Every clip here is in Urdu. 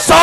100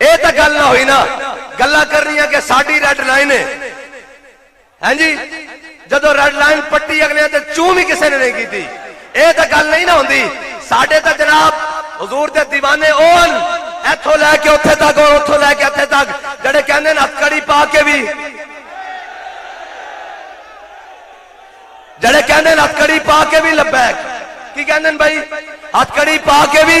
ਇਹ ਤਾਂ ਗੱਲ ਨਾ ਹੋਈ ਨਾ, ਗੱਲਾਂ ਕਰਨੀਆਂ ਕਿ ਸਾਡੀ ਰੈੱਡ ਲਾਈਨ ਹੈ। ਹਾਂਜੀ, ਜਦੋਂ ਰੈੱਡ ਲਾਈਨ ਪੱਟੀ ਅਗਲੇ ਤੇ ਚੂਮ ਹੀ ਕਿਸੇ ਨੇ ਨਹੀਂ ਕੀਤੀ, ਇਹ ਤਾਂ ਗੱਲ ਨਹੀਂ ਨਾ ਹੁੰਦੀ। ਸਾਡੇ ਤਾਂ ਜਨਾਬ ਹਜ਼ੂਰ ਦੇ دیਵਾਨੇ ਹੋਣ, ਇੱਥੋਂ ਲੈ ਕੇ ਉੱਥੇ ਤੱਕ ਔਰ ਉੱਥੋਂ ਲੈ ਕੇ ਇੱਥੇ ਤੱਕ, ਜਿਹੜੇ ਕਹਿੰਦੇ ਨੇ ਹੱਥਕੜੀ ਪਾ ਕੇ ਵੀ, ਜਿਹੜੇ ਕਹਿੰਦੇ ਨੇ ਹੱਥਕੜੀ ਪਾ ਕੇ ਵੀ ਲੱਬੈਕ, ਕੀ ਕਹਿੰਦੇ ਨੇ ਭਾਈ, ਹੱਥਕੜੀ ਪਾ ਕੇ ਵੀ,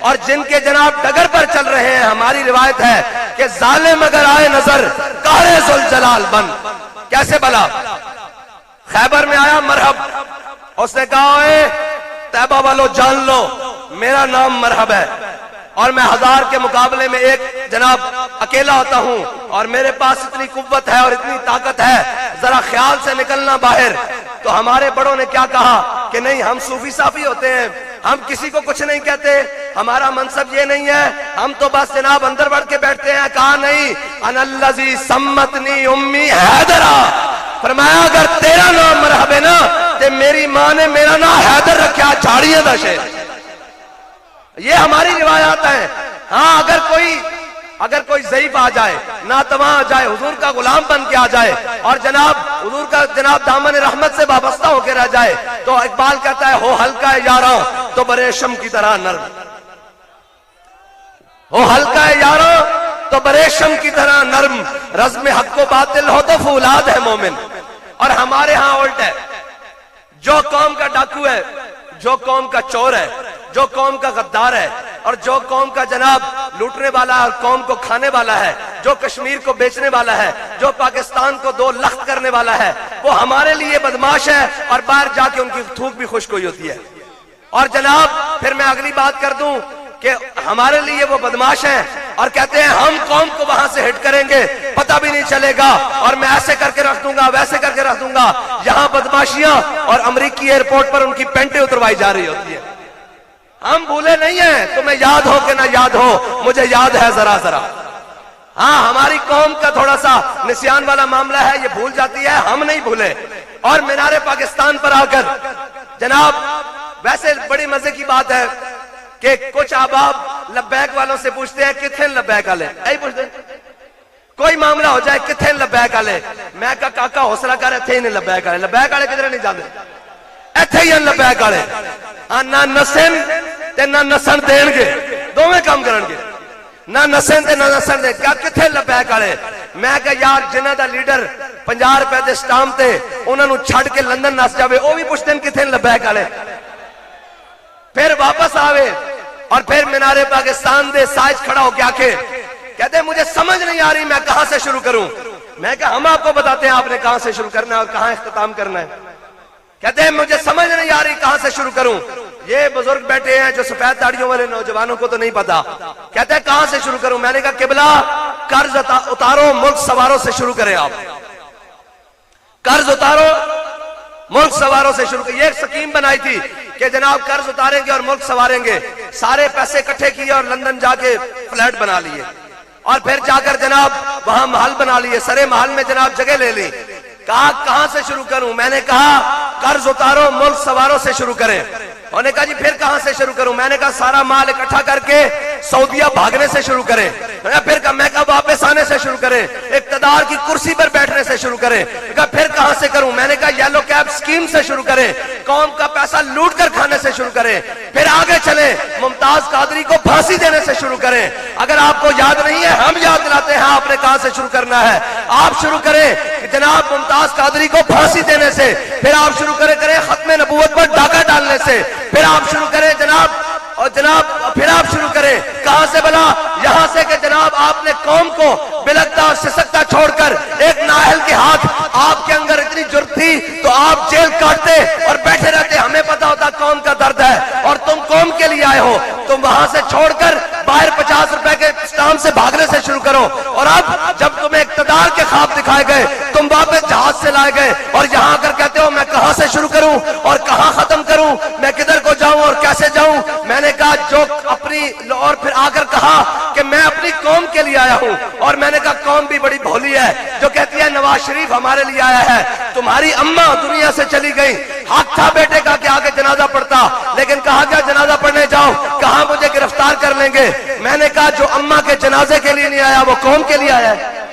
اور جن کے جناب ڈگر پر چل رہے ہیں. ہماری روایت ہے کہ ظالم اگر آئے نظر قہر ذوالجلال بن. کیسے بلا؟ خیبر میں آیا مرحب، اس نے کہا اے طیبہ والو جان لو میرا نام مرحب ہے اور میں 1000 کے مقابلے میں ایک جناب اکیلا ہوتا ہوں اور میرے پاس اتنی قوت ہے اور اتنی طاقت ہے، ذرا خیال سے نکلنا باہر. تو ہمارے بڑوں نے کیا کہا کہ نہیں، ہم صوفی صافی ہوتے ہیں، ہم کسی کو کچھ نہیں کہتے، ہمارا منصب یہ نہیں ہے، ہم تو بس جناب اندر بڑھ کے بیٹھتے ہیں. کہا نہیں، انا الذی سمتنی امی حیدرا، فرمایا اگر تیرا نام مرحب ہے نا تے میری ماں نے میرا نام حیدر رکھا جھاڑیاں دا شیر. یہ ہماری روایات ہیں. ہاں اگر کوئی ضعیف آ جائے، ناتواں آ جائے، حضور کا غلام بن کے آ جائے اور جناب حضور کا جناب دامن رحمت سے وابستہ ہو کے رہ جائے، تو اقبال کہتا ہے ہو ہلکا ہے یاراں تو بریشم کی طرح نرم. ہو ہلکا ہے یاراں تو بریشم کی طرح نرم، رزم حق و باطل ہو تو فولاد ہے مومن. اور ہمارے ہاں الٹ ہے، جو قوم کا ڈاکو ہے، جو قوم کا چور ہے، جو قوم کا غدار ہے اور جو قوم کا جناب لوٹنے والا ہے اور قوم کو کھانے والا ہے، جو کشمیر کو بیچنے والا ہے، جو پاکستان کو 2 لخت کرنے والا ہے، وہ ہمارے لیے بدماش ہے اور باہر جا کے ان کی تھوک بھی خشک ہوئی ہوتی ہے. اور جناب پھر میں اگلی بات کر دوں کہ ہمارے لیے وہ بدماش ہیں اور کہتے ہیں ہم قوم کو وہاں سے ہٹ کریں گے، پتہ بھی نہیں چلے گا اور میں ایسے کر کے رکھ دوں گا، ویسے کر کے رکھ دوں گا. یہاں بدماشیاں اور امریکی ایئرپورٹ پر ان کی پینٹیں اتروائی جا رہی ہوتی ہیں. ہم بھولے نہیں ہیں، تمہیں یاد ہو کہ نہ یاد ہو، مجھے یاد ہے ذرا ذرا. ہاں ہماری قوم کا تھوڑا سا نسیان والا معاملہ ہے، یہ بھول جاتی ہے، ہم نہیں بھولے. اور مینار پاکستان پر آ کر جناب ویسے بڑی مزے کی بات ہے کہ کچھ احباب لبیک والوں سے پوچھتے ہیں کتنے لبیک والے، ایسے پوچھتے ہیں کوئی معاملہ ہو جائے کتنے لبیک والے. میں کہا کاکا حوصلہ کر، اتنے ہی نہیں لبیک والے، لبیک والے کدھر نہیں جاندے، ایتھے ہی لبیک والے. ہاں نہ نسن تے نہ نسن دین گے، دوویں کام کرن گے، نہ نسن تے نہ نسن دے. کیا کتنے لبیک والے؟ میں کہا یار جنہ دا لیڈر 50 روپے دے سٹام تے انہاں نوں چھڈ کے لندن نس جاوے، او بھی پوچھتے ہیں کتنے لبیک والے. پھر واپس آوے اور پھر مینار پاکستان دے سائز کھڑا ہو کے آکے کہتے ہیں مجھے سمجھ نہیں آ رہی میں کہاں سے شروع کروں. میں کہا ہم آپ کو بتاتے ہیں آپ نے کہاں سے شروع کرنا ہے اور کہاں اختتام کرنا ہے. کہتے ہیں مجھے سمجھ نہیں آ رہی کہاں سے شروع کروں. یہ بزرگ بیٹھے ہیں جو سفید داڑھیوں والے نوجوانوں کو تو نہیں پتا. کہتے ہیں کہاں سے شروع کروں. میں نے کہا قبلہ قرض اتارو ملک سواروں سے شروع کریں. آپ قرض اتارو ملک سواروں سے شروع کریں. یہ ایک سکیم بنائی تھی کہ جناب قرض اتاریں گے اور ملک سواریں گے. سارے پیسے اکٹھے کیے اور لندن جا کے فلیٹ بنا لیے اور پھر جا کر جناب وہاں محل بنا لیے، سرے محل میں جناب جگہ لے لی. کہا کہاں سے شروع کروں. میں نے کہا قرض اتارو ملک سواروں سے شروع کریں. انہوں نے کہا جی پھر کہاں سے شروع کروں. میں نے کہا سارا مال اکٹھا کر کے سعودیہ بھاگنے سے شروع کریں. پھر کہا میں کہا واپس آنے سے شروع کریں، اقتدار کی کرسی پر بیٹھنے سے شروع کریں. کہا پھر کہاں سے کروں. میں نے کہا یلو کیب سکیم سے شروع کریں، قوم کا پیسہ لوٹ کر کھانے سے شروع کریں. پھر آگے چلیں ممتاز قادری کو پھانسی دینے سے شروع کریں. اگر آپ کو یاد نہیں ہے ہم یاد دلاتے ہیں آپ نے کہاں سے شروع کرنا ہے. آپ شروع کریں جناب ممتاز قادری کو پھانسی دینے سے، پھر آپ شروع کریں ختم نبوت پر ڈاکہ ڈالنے سے، پھر آپ شروع کریں جناب پھر آپ شروع کریں کہاں سے بلا یہاں سے کہ جناب آپ نے قوم کو بلکتا اور سسکتا چھوڑ کر ایک نااہل کے ہاتھ، آپ کے اندر اتنی جرت تھی تو آپ جیل کاٹتے اور بیٹھے رہتے. ہمیں پتا ہوتا قوم کا درد ہے اور تم قوم کے لیے آئے ہو. تم وہاں سے چھوڑ کر باہر 50 روپے کے اسٹام سے بھاگنے سے شروع کرو. اور اب جب تمہیں اقتدار کے خواب دکھائے گئے تم واپس جہاز سے لائے گئے اور یہاں کر کہتے ہو میں کہاں سے شروع کروں اور کہاں ختم کروں، میں کدھر کو جاؤں اور کیسے جاؤں. میں نے کہا جو اپنی اور پھر آ کر کہا کہ میں اپنی قوم کے لیے آیا ہوں. اور میں نے کہا قوم بھی بڑی بھولی ہے جو کہتی ہے نواز شریف ہمارے لیے آیا ہے. تمہاری اماں دنیا سے چلی گئی، حق تھا بیٹے کا کہ آگے جنازہ پڑھتا، لیکن کہا کیا جنازہ پڑھنے جاؤ کہاں مجھے گرفتار کر لیں گے. میں نے کہا جو اماں کے جنازے کے لیے نہیں آیا وہ قوم کے لیے آیا ہے.